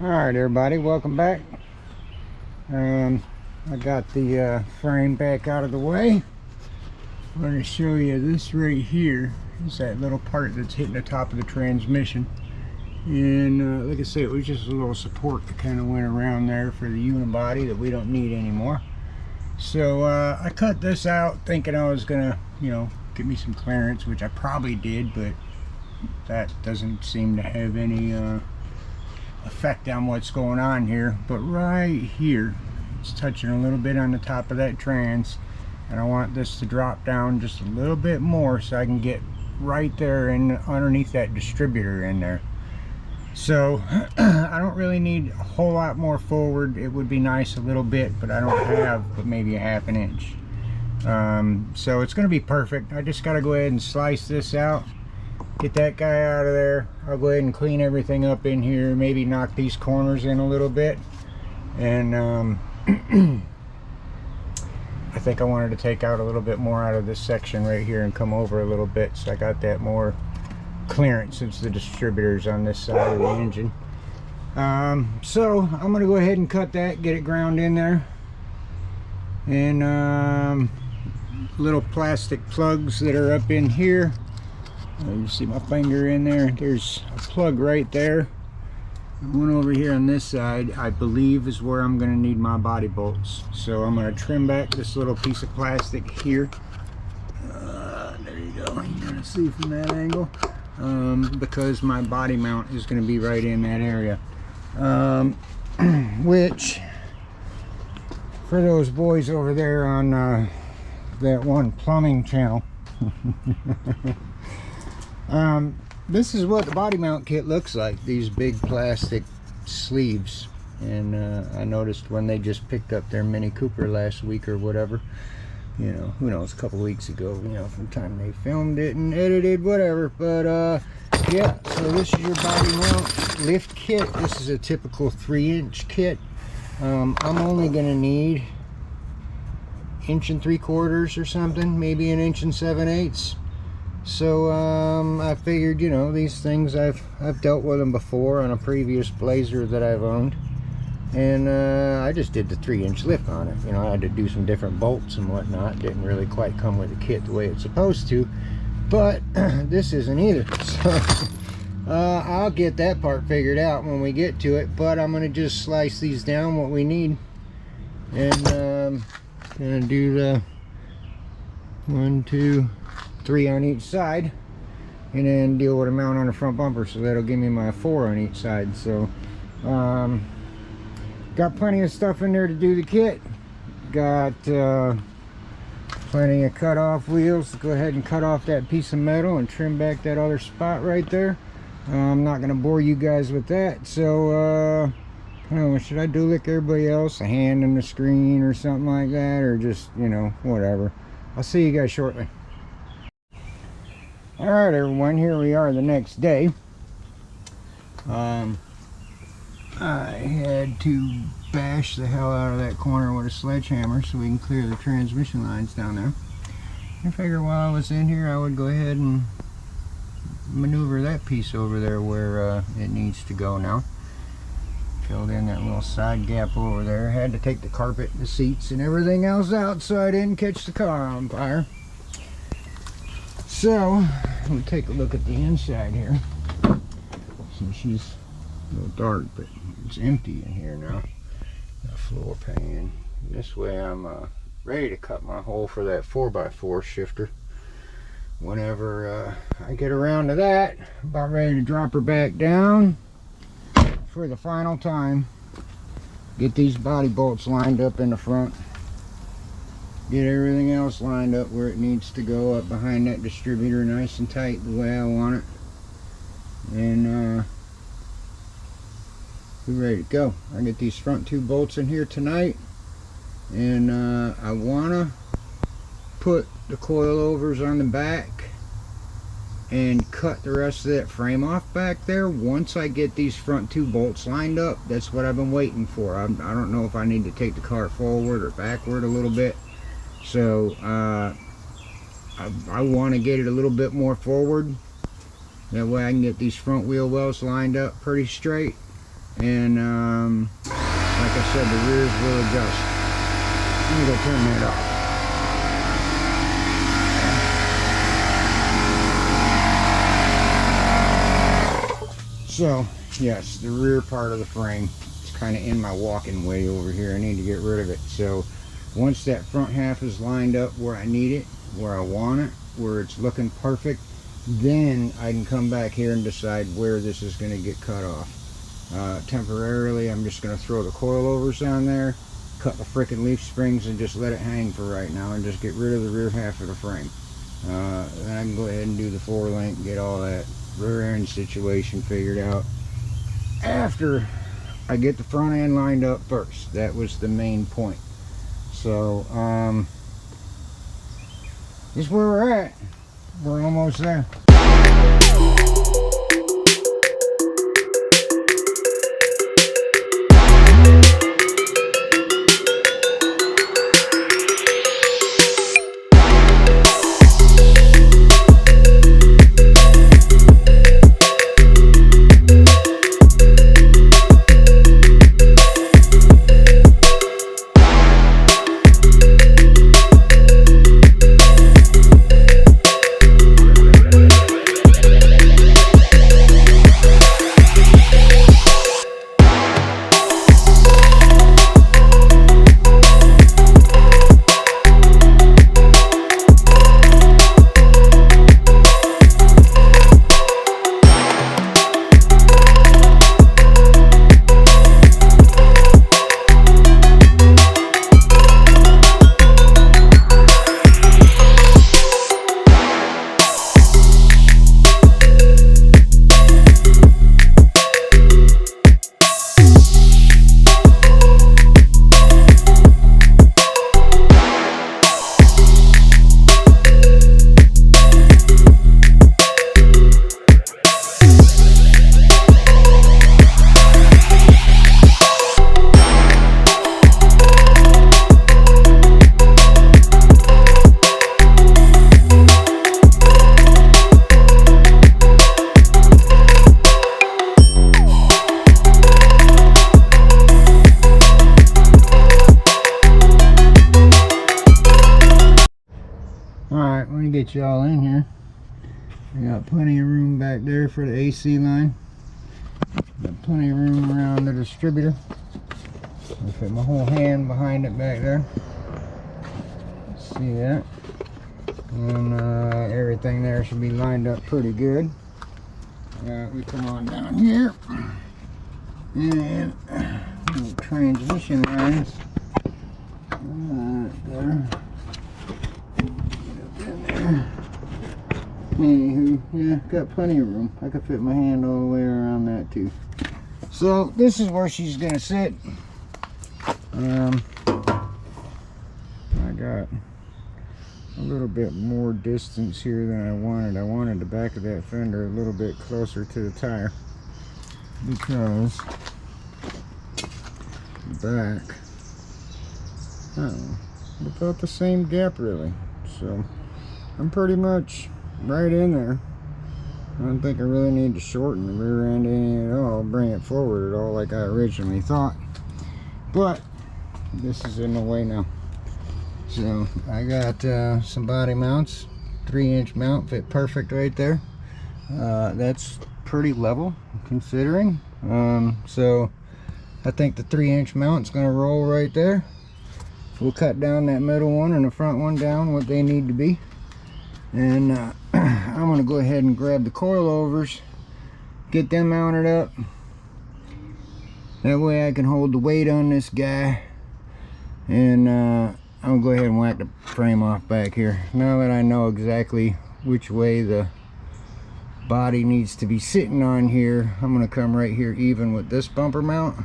Alright everybody, welcome back. I got the frame back out of the way. I'm going to show you this right here. Is that little part that's hitting the top of the transmission. And like I said, it was just a little support that kind of went around there for the unibody that we don't need anymore. So I cut this out thinking I was going to, get me some clearance, which I probably did, but that doesn't seem to have any effect on what's going on here. But right here, it's touching a little bit on the top of that trans, and I want this to drop down just a little bit more so I can get right there and underneath that distributor in there. So I don't really need a whole lot more forward. It would be nice a little bit, but I don't have but maybe a ½ inch. So it's going to be perfect. I just got to go ahead and slice this out, get that guy out of there. I'll go ahead and clean everything up in here, maybe knock these corners in a little bit. And I think I wanted to take out a little bit more out of this section right here and come over a little bit, so I got that more clearance since the distributor's on this side of the engine. So I'm going to go ahead and cut that, get it ground in there. And little plastic plugs that are up in here. You see my finger in there. There's a plug right there. One over here on this side, I believe, is where I'm going to need my body bolts. So I'm going to trim back this little piece of plastic here. There you go. You're going to see from that angle. Because my body mount is going to be right in that area. Which, for those boys over there on that one plumbing channel, this is what the body mount kit looks like, these big plastic sleeves. And I noticed when they just picked up their Mini Cooper last week or whatever, who knows, a couple weeks ago, from the time they filmed it and edited, whatever. But yeah, so this is your body mount lift kit. This is a typical 3-inch kit. I'm only gonna need 1 3/4 or something, maybe 1 7/8 inches. So I figured, these things, I've dealt with them before on a previous Blazer that I've owned, and I just did the 3-inch lift on it. I had to do some different bolts and whatnot. Didn't really quite come with the kit the way it's supposed to, but this isn't either. So I'll get that part figured out when we get to it. But I'm gonna just slice these down what we need, and gonna do the 1 2 3 on each side, and then deal with a mount on the front bumper, so that'll give me my 4 on each side. So got plenty of stuff in there to do the kit. Got plenty of cut off wheels to go ahead and cut off that piece of metal and trim back that other spot right there. I'm not going to bore you guys with that. So I don't know, should I do like everybody else, a hand in the screen or something like that, or just, whatever. I'll see you guys shortly. Alright everyone, here we are the next day. I had to bash the hell out of that corner with a sledgehammer so we can clear the transmission lines down there. I figured while I was in here I would go ahead and maneuver that piece over there where it needs to go now. Filled in that little side gap over there. Had to take the carpet, the seats, and everything else out so I didn't catch the car on fire. So, let me take a look at the inside here. So she's a little dark, but it's empty in here now. Got a floor pan. This way I'm ready to cut my hole for that 4x4 shifter. Whenever I get around to that, about ready to drop her back down for the final time. Get these body bolts lined up in the front. Get everything else lined up where it needs to go, up behind that distributor, nice and tight the way I want it. And we're ready to go. I get these front 2 bolts in here tonight, and I want to put the coilovers on the back and cut the rest of that frame off back there once I get these front 2 bolts lined up. That's what I've been waiting for. I don't know if I need to take the car forward or backward a little bit. So I want to get it a little bit more forward. That way I can get these front wheel wells lined up pretty straight. And like I said, the rears will adjust. I'm gonna turn that off. So yes, the rear part of the frame is kind of in my walking way over here. I need to get rid of it. So once that front half is lined up where I need it, where I want it, where it's looking perfect, then I can come back here and decide where this is going to get cut off. Temporarily, I'm just going to throw the coilovers down there, cut the frickin' leaf springs, and just let it hang for right now, and just get rid of the rear half of the frame. Then I can go ahead and do the 4-link, get all that rear end situation figured out after I get the front end lined up first. That was the main point. So this is where we're at. We're almost there. Alright, let me get y'all in here. I got plenty of room back there for the AC line. Got plenty of room around the distributor. I'll fit my whole hand behind it back there. See that? And everything there should be lined up pretty good. We come on down here. And transmission lines. There. Anywho, yeah, got plenty of room. I could fit my hand all the way around that too. So this is where she's gonna sit. I got a little bit more distance here than I wanted. I wanted the back of that fender a little bit closer to the tire because the back, I don't know, about the same gap really. So I'm pretty much right in there. I don't think I really need to shorten the rear end any at all, bring it forward at all like I originally thought. But this is in the way now. So I got some body mounts. 3-inch mount fit perfect right there. That's pretty level considering. So I think the 3-inch mount's gonna roll right there. We'll cut down that middle one and the front one down what they need to be. And I'm going to go ahead and grab the coilovers, get them mounted up. That way I can hold the weight on this guy. And I'm going to go ahead and whack the frame off back here. Now that I know exactly which way the body needs to be sitting on here, I'm going to come right here even with this bumper mount.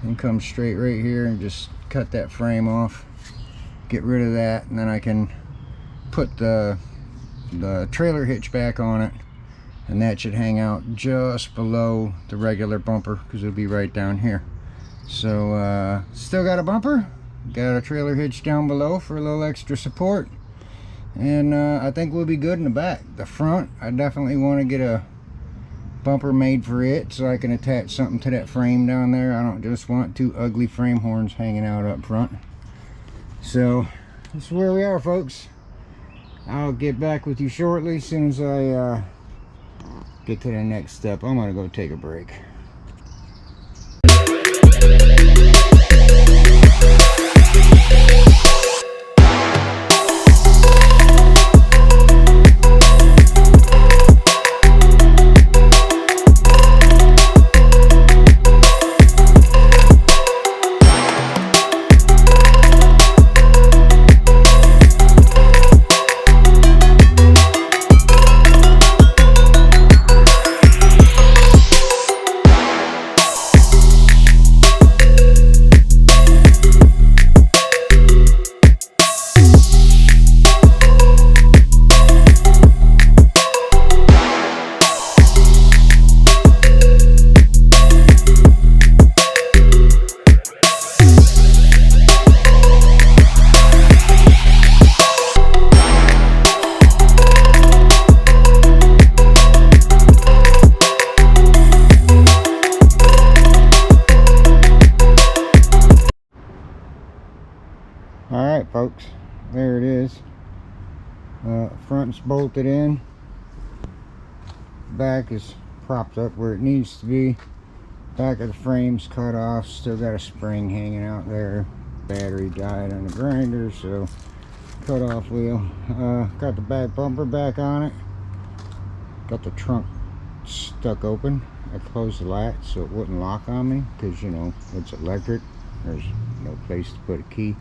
And come straight right here and just cut that frame off. Get rid of that. And then I can put the trailer hitch back on it, and that should hang out just below the regular bumper because it'll be right down here. So still got a bumper, got a trailer hitch down below for a little extra support, and I think we'll be good in the back. The front, I definitely want to get a bumper made for it, so I can attach something to that frame down there. I don't just want two ugly frame horns hanging out up front. So this is where we are, folks. I'll get back with you shortly as soon as I get to the next step. I'm gonna go take a break. Alright folks, there it is. Front's bolted in, back is propped up where it needs to be, back of the frame's cut off, still got a spring hanging out there, battery died on the grinder, so cut off wheel. Got the back bumper back on it, got the trunk stuck open. I closed the latch so it wouldn't lock on me, because you know it's electric, there's no place to put a key.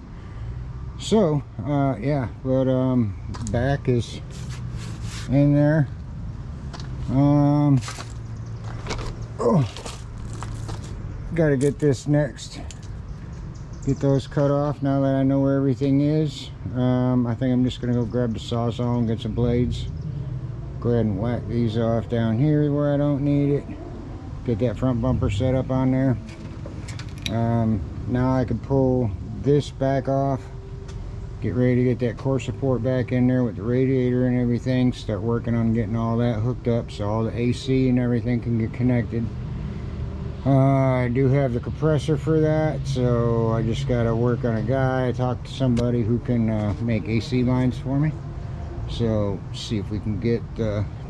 So yeah, but back is in there. Gotta get this next, get those cut off now that I know where everything is. I think I'm just gonna go grab the sawzall and get some blades, go ahead and whack these off down here where I don't need it, get that front bumper set up on there. Now I can pull this back off, get ready to get that core support back in there with the radiator and everything, start working on getting all that hooked up so all the AC and everything can get connected. I do have the compressor for that, so I just got to work on a guy. I talked to somebody who can make AC lines for me, so see if we can get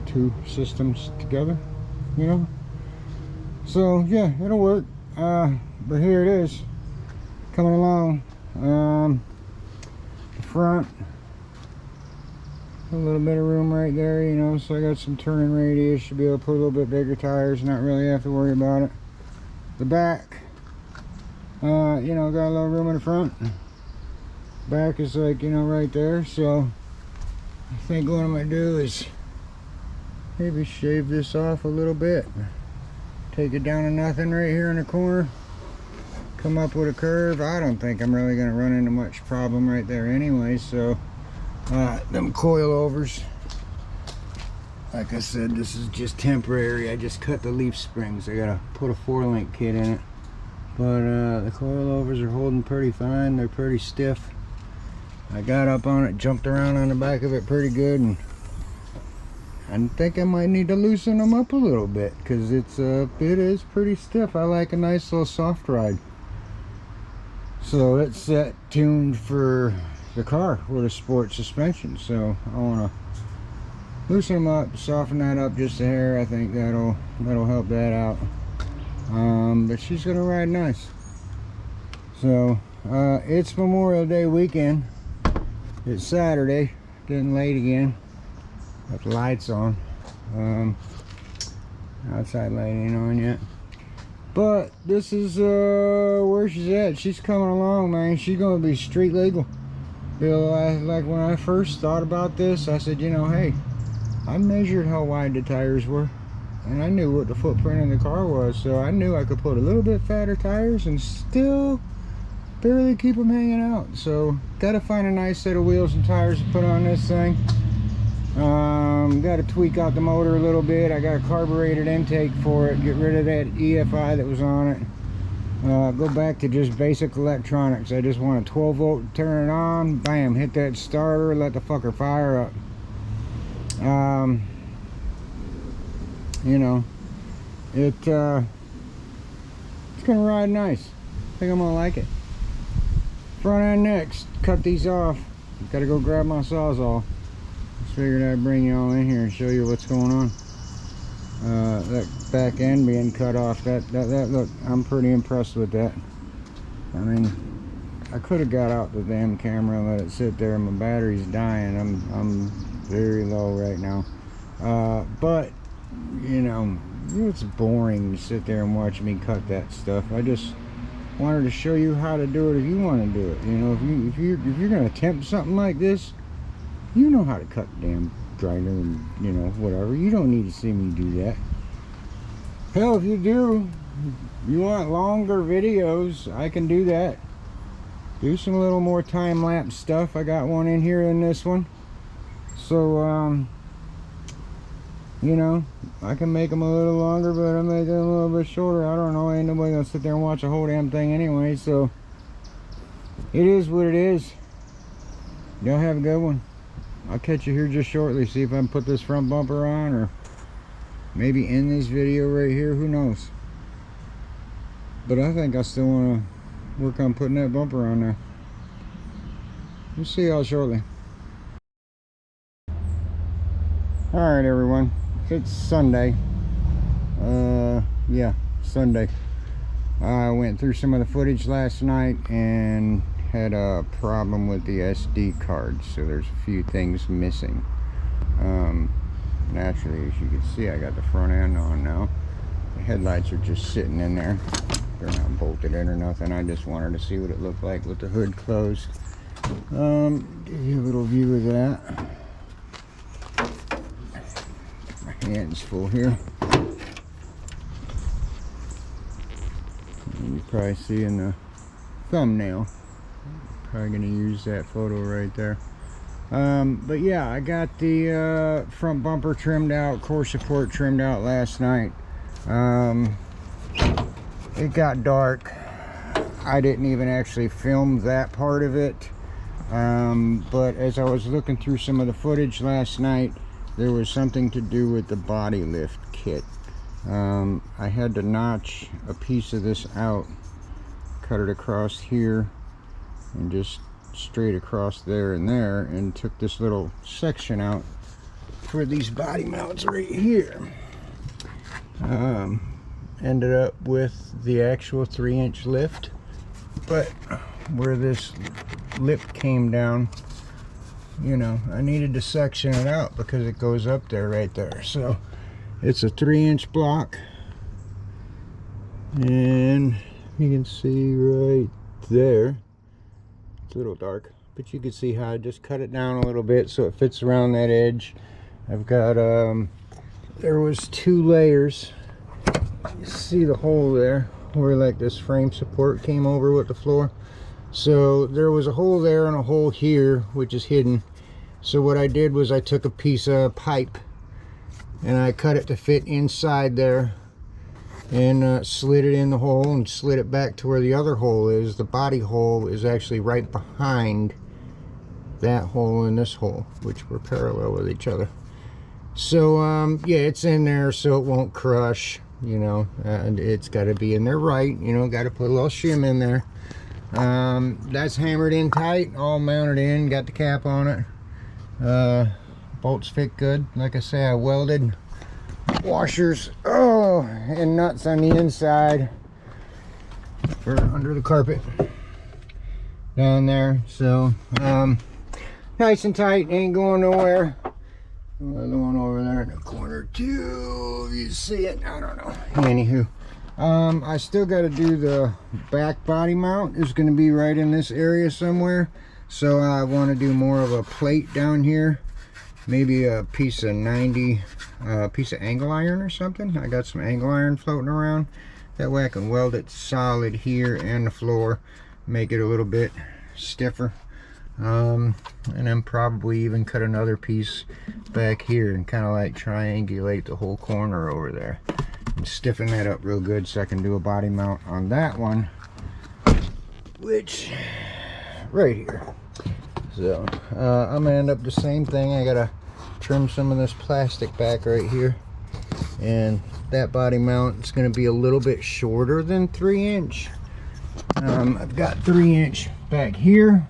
two systems together, you know. So yeah, it'll work. But here it is, coming along. Front, a little bit of room right there, you know, so I got some turning radius, should be able to put a little bit bigger tires, not really have to worry about it. The back, you know, got a little room in the front. Back is like, you know, right there, so I think what I'm gonna do is maybe shave this off a little bit, take it down to nothing right here in the corner, come up with a curve. I don't think I'm really going to run into much problem right there anyway. So them coilovers, like I said, this is just temporary. I just cut the leaf springs. I gotta put a 4-link kit in it, but the coilovers are holding pretty fine. They're pretty stiff. I got up on it, jumped around on the back of it pretty good, and I think I might need to loosen them up a little bit, because it is pretty stiff. I like a nice little soft ride. So it's set tuned for the car with a sport suspension, so I want to loosen them up, soften that up just a hair. I think that'll help that out. But she's gonna ride nice. So it's Memorial Day weekend. It's Saturday, getting late again. Got the lights on. Outside light ain't on yet. But this is where she's at. She's coming along, man. She's gonna be street legal. Bill, like when I first thought about this, I said, you know, hey, I measured how wide the tires were, and I knew what the footprint in the car was, so I knew I could put a little bit fatter tires and still barely keep them hanging out. So gotta find a nice set of wheels and tires to put on this thing. Got to tweak out the motor a little bit. I got a carbureted intake for it, get rid of that EFI that was on it, go back to just basic electronics. I just want a 12 volt, turn it on, bam, hit that starter, let the fucker fire up. You know, It's gonna ride nice. I think I'm gonna like it. Front end next. Cut these off. Gotta go grab my Sawzall. Just figured I'd bring y'all in here and show you what's going on. That back end being cut off, that look, I'm pretty impressed with that. I mean, I could have got out the damn camera and let it sit there. My battery's dying. I'm very low right now. But you know, it's boring to sit there and watch me cut that stuff. I just wanted to show you how to do it if you want to do it. You know, if you're gonna attempt something like this, you know how to cut the damn grinder and, you know, whatever. You don't need to see me do that. Hell, if you do, you want longer videos, I can do that. Do some little more time-lapse stuff. I got one in here in this one. So, you know, I can make them a little longer, but I'm making them a little bit shorter. I don't know. Ain't nobody gonna sit there and watch the whole damn thing anyway, so it is what it is. Y'all have a good one. I'll catch you here just shortly, see if I can put this front bumper on, or maybe end this video right here, who knows. But I think I still want to work on putting that bumper on there. We'll see y'all shortly. Alright everyone, it's Sunday. Yeah, Sunday. I went through some of the footage last night and had a problem with the SD card, so there's a few things missing. Naturally, as you can see, I got the front end on now. The headlights are just sitting in there. They're not bolted in or nothing. I just wanted to see what it looked like with the hood closed. Give you a little view of that. My hand's full here. You probably see in the thumbnail. Probably gonna use that photo right there. But yeah, I got the front bumper trimmed out, core support trimmed out last night. It got dark. I didn't even actually film that part of it, but as I was looking through some of the footage last night, there was something to do with the body lift kit. I had to notch a piece of this out, cut it across here and just straight across there and there, and took this little section out for these body mounts right here. Ended up with the actual 3-inch lift, but where this lip came down, you know, I needed to section it out because it goes up there right there. So it's a 3-inch block, and you can see right there, it's a little dark, but you can see how I just cut it down a little bit so it fits around that edge. I've got there was 2 layers. You see the hole there where like this frame support came over with the floor. So there was a hole there and a hole here, which is hidden. So what I did was I took a piece of pipe and I cut it to fit inside there, and slid it in the hole and slid it back to where the other hole is. The body hole is actually right behind that hole and this hole, which were parallel with each other. So yeah, it's in there so it won't crush, you know, and it's got to be in there right, you know, got to put a little shim in there. That's hammered in tight, all mounted in, got the cap on it. Bolts fit good. Like I say, I welded washers and nuts on the inside for under the carpet down there. So nice and tight, ain't going nowhere. Another one over there in the corner too, if you see it. I don't know. Anywho, I still got to do the back body mount. Is going to be right in this area somewhere, so I want to do more of a plate down here, maybe a piece of 90 piece of angle iron or something. I got some angle iron floating around, that way I can weld it solid here and the floor, make it a little bit stiffer. And then probably even cut another piece back here and kind of like triangulate the whole corner over there and stiffen that up real good so I can do a body mount on that one, which right here. So I'm gonna end up the same thing. I gotta trim some of this plastic back right here and that body mount. It's going to be a little bit shorter than 3-inch. I've got 3-inch back here,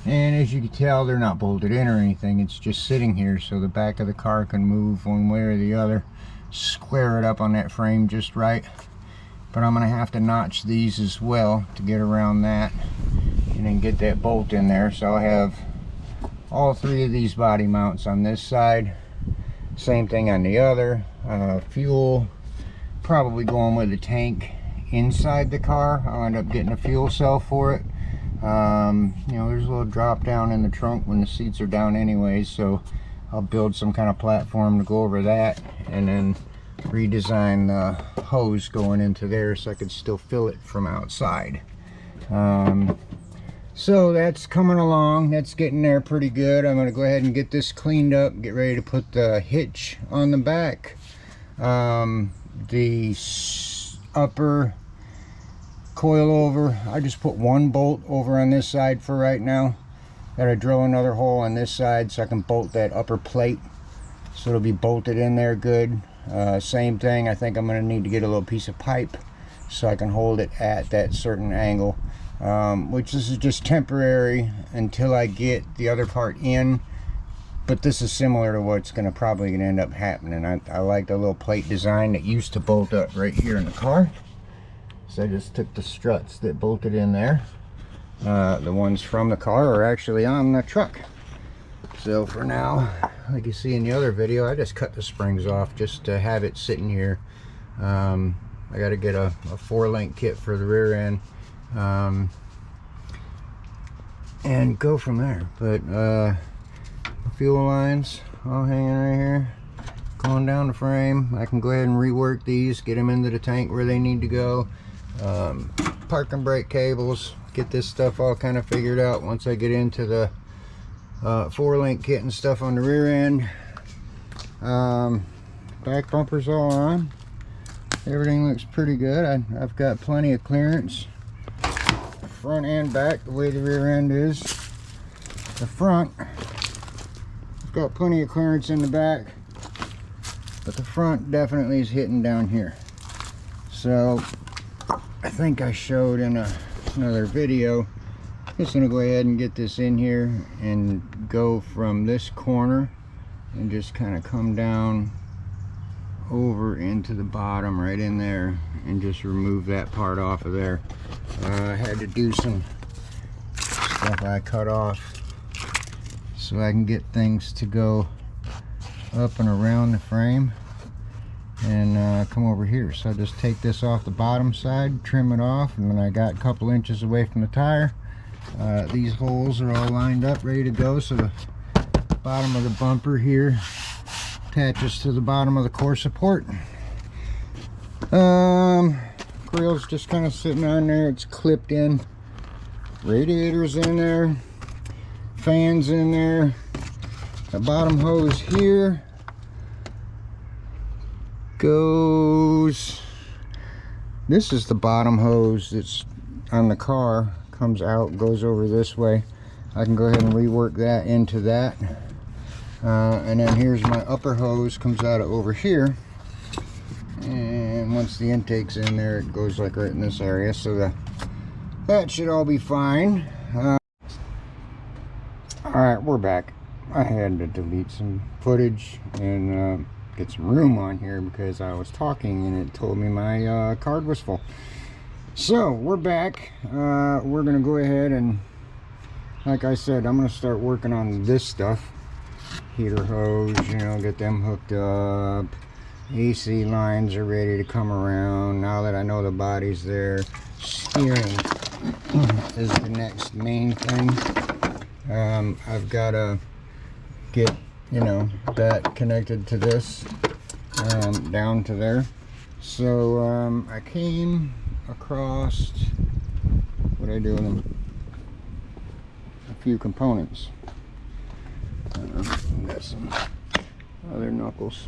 and as you can tell, they're not bolted in or anything. It's just sitting here so the back of the car can move one way or the other. Square it up on that frame just right. But I'm going to have to notch these as well to get around that and then get that bolt in there. So I have all 3 of these body mounts on this side, same thing on the other. Fuel, probably going with the tank inside the car. I'll end up getting a fuel cell for it. You know, there's a little drop down in the trunk when the seats are down anyways, so I'll build some kind of platform to go over that, and then redesign the hose going into there so I could still fill it from outside. So that's coming along. That's getting there pretty good. I'm going to go ahead and get this cleaned up, get ready to put the hitch on the back. The upper coilover, I just put 1 bolt over on this side for right now. Gotta drill another hole on this side so I can bolt that upper plate so it'll be bolted in there good. Same thing, I think I'm going to need to get a little piece of pipe so I can hold it at that certain angle, which this is just temporary until I get the other part in. But this is similar to what's going to probably end up happening. I like the little plate design that used to bolt up right here in the car, so I just took the struts that bolted in there. The ones from the car are actually on the truck. So for now, like you see in the other video, I just cut the springs off just to have it sitting here. I got to get a 4-link kit for the rear end, and go from there. But fuel lines all hanging right here, going down the frame. I can go ahead and rework these, get them into the tank where they need to go. Parking brake cables, get this stuff all kind of figured out once I get into the 4-link kit and stuff on the rear end. Back bumpers all on. Everything looks pretty good. I've got plenty of clearance, front and back, the way the rear end is. The front, I've got plenty of clearance in the back, but the front definitely is hitting down here. So I think I showed in another video, just gonna go ahead and get this in here and go from this corner and just kind of come down over into the bottom right in there and just remove that part off of there. I had to do some stuff I cut off so I can get things to go up and around the frame and come over here. So I just take this off the bottom side, trim it off, and then I got a couple inches away from the tire. These holes are all lined up, ready to go, so the bottom of the bumper here attaches to the bottom of the core support. Grill's just kind of sitting on there, it's clipped in. Radiators in there, fans in there. The bottom hose here goes, this is the bottom hose that's on the car, comes out, goes over this way. I can go ahead and rework that into that. And then here's my upper hose, comes out of over here, and once the intake's in there, it goes like right in this area, so that should all be fine. Alright, we're back. I had to delete some footage and get some room on here because I was talking and it told me my card was full. So we're back. We're gonna go ahead and, like I said, I'm gonna start working on this stuff. Heater hose, you know, get them hooked up. AC lines are ready to come around now that I know the body's there. Steering is the next main thing. I've got to get, you know, that connected to this, down to there. So I came across, what I do with them, a few components. Got some other knuckles.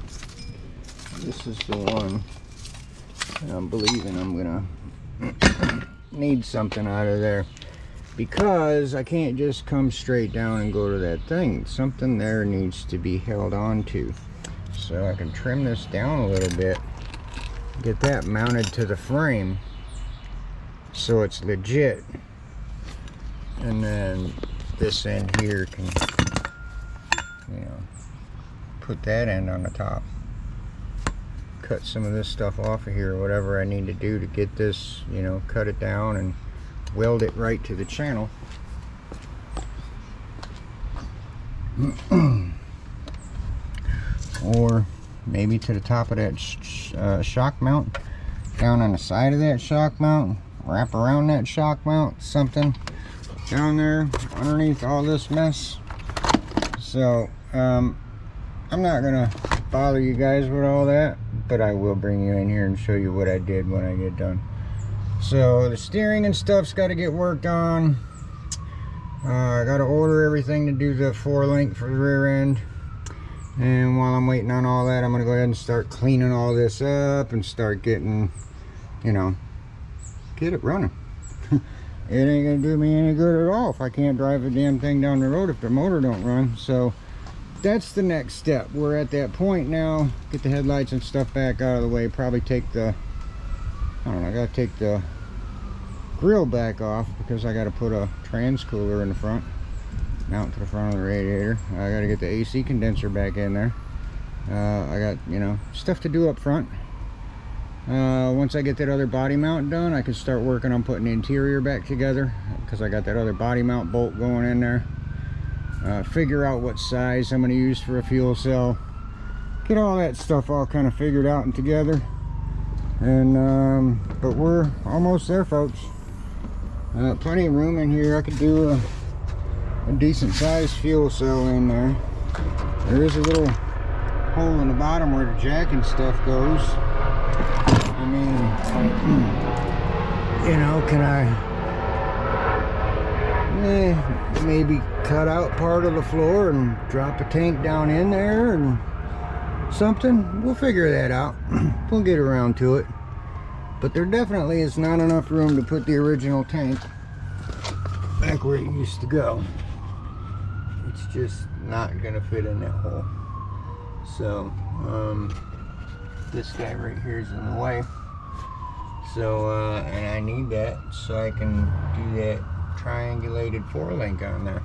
This is the one that I'm believing I'm gonna need something out of there, because I can't just come straight down and go to that thing. Something there needs to be held on to. So I can trim this down a little bit get that mounted to the frame so it's legit, and then this end here can, you know, put that end on the top. Cut some of this stuff off of here, whatever I need to do to get this, you know, cut it down and weld it right to the channel. Or maybe to the top of that shock mount, down on the side of that shock mount, wrap around that shock mount, something down there underneath all this mess. So I'm not gonna bother you guys with all that, but I will bring you in here and show you what I did when I get done. So the steering and stuff's got to get worked on. I got to order everything to do the 4-link for the rear end. And while I'm waiting on all that, I'm going to go ahead and start cleaning all this up and start getting, you know, get it running. It ain't going to do me any good at all if I can't drive the damn thing down the road if the motor don't run. So that's the next step. We're at that point now. Get the headlights and stuff back out of the way. Probably take the, I don't know, I got to take the grill back off because I got to put a trans cooler in the front, mount to the front of the radiator. I got to get the AC condenser back in there. I got, you know, stuff to do up front. Once I get that other body mount done, I can start working on putting the interior back together because I got that other body mount bolt going in there. Figure out what size I'm going to use for a fuel cell. Get all that stuff all kind of figured out and together. And but we're almost there, folks. Plenty of room in here. I could do a decent sized fuel cell in there. There is a little hole in the bottom where the jack and stuff goes. I mean, you know, can I maybe cut out part of the floor and drop a tank down in there and something? We'll figure that out. We'll get around to it. But there definitely is not enough room to put the original tank back where it used to go. It's just not gonna fit in that hole. So this guy right here is in the way. So and I need that so I can do that triangulated 4-link on there.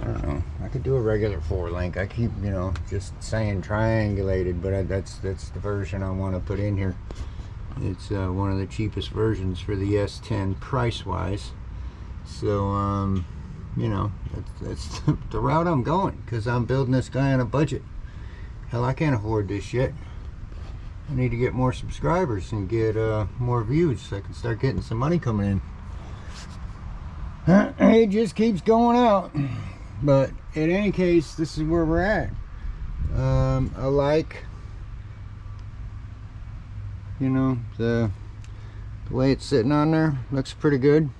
I don't know, I could do a regular 4-link. I keep, you know, just saying triangulated, but that's the version I want to put in here. It's one of the cheapest versions for the S10 price wise. So you know, that's the route I'm going, because I'm building this guy on a budget. Hell, I can't afford this shit. I need to get more subscribers and get more views so I can start getting some money coming in. It just keeps going out. But in any case, this is where we're at. I like, you know, the way it's sitting on there. Looks pretty good.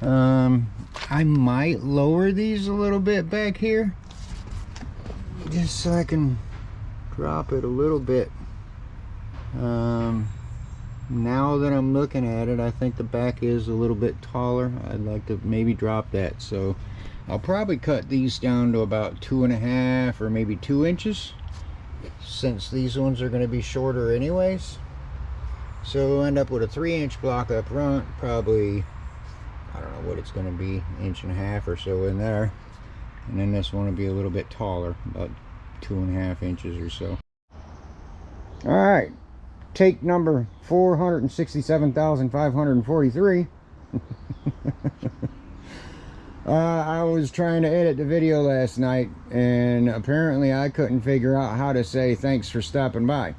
I might lower these a little bit back here, just so I can drop it a little bit. Now that I'm looking at it, I think the back is a little bit taller. I'd like to maybe drop that. So I'll probably cut these down to about 2.5 or maybe 2 inches, since these ones are going to be shorter anyways. So we'll end up with a 3-inch block up front, probably, I don't know what it's going to be, 1.5 inches or so in there. And then this one will be a little bit taller, about 2.5 inches or so. Alright, take number 467,543. I was trying to edit the video last night, and apparently I couldn't figure out how to say thanks for stopping by.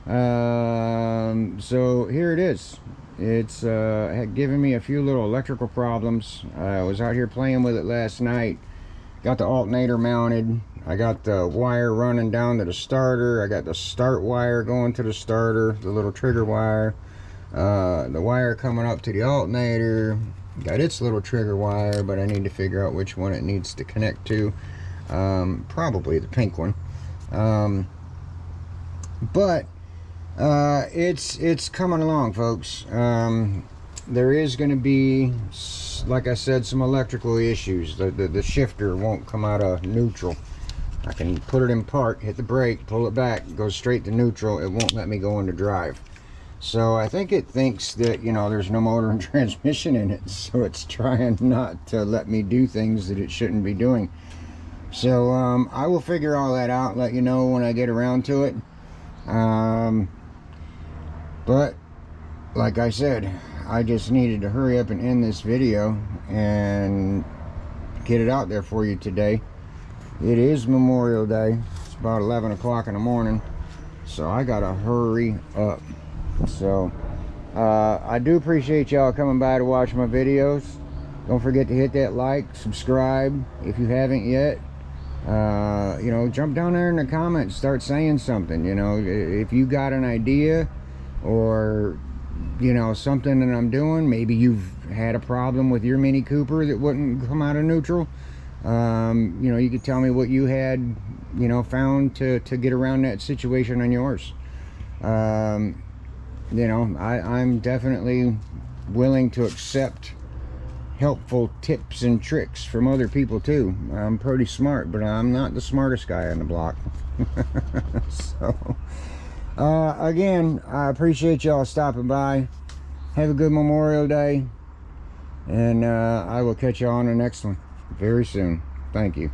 So here it is. It's had given me a few little electrical problems. I was out here playing with it last night. Got the alternator mounted. I got the wire running down to the starter. I got the start wire going to the starter, the little trigger wire. The wire coming up to the alternator. Got its little trigger wire, but I need to figure out which one it needs to connect to. Probably the pink one. But it's coming along, folks. There is going to be, like I said, some electrical issues. The shifter won't come out of neutral. I can put it in park, hit the brake, pull it back, go straight to neutral. It won't let me go into drive. So I think it thinks that, you know, there's no motor and transmission in it, so it's trying not to let me do things that it shouldn't be doing. So I will figure all that out, let you know when I get around to it. But like I said, I just needed to hurry up and end this video and get it out there for you today. It is Memorial Day. It's about 11 o'clock in the morning, so I gotta hurry up. So I do appreciate y'all coming by to watch my videos. Don't forget to hit that like, subscribe if you haven't yet. You know, jump down there in the comments, start saying something. You know, if you got an idea or, you know, something that I'm doing, maybe you've had a problem with your Mini Cooper that wouldn't come out of neutral. You know, you could tell me what you had, you know, found to get around that situation on yours. You know, I'm definitely willing to accept helpful tips and tricks from other people too. I'm pretty smart, but I'm not the smartest guy on the block. So again, I appreciate y'all stopping by. Have a good Memorial Day, and I will catch you on the next one very soon. Thank you.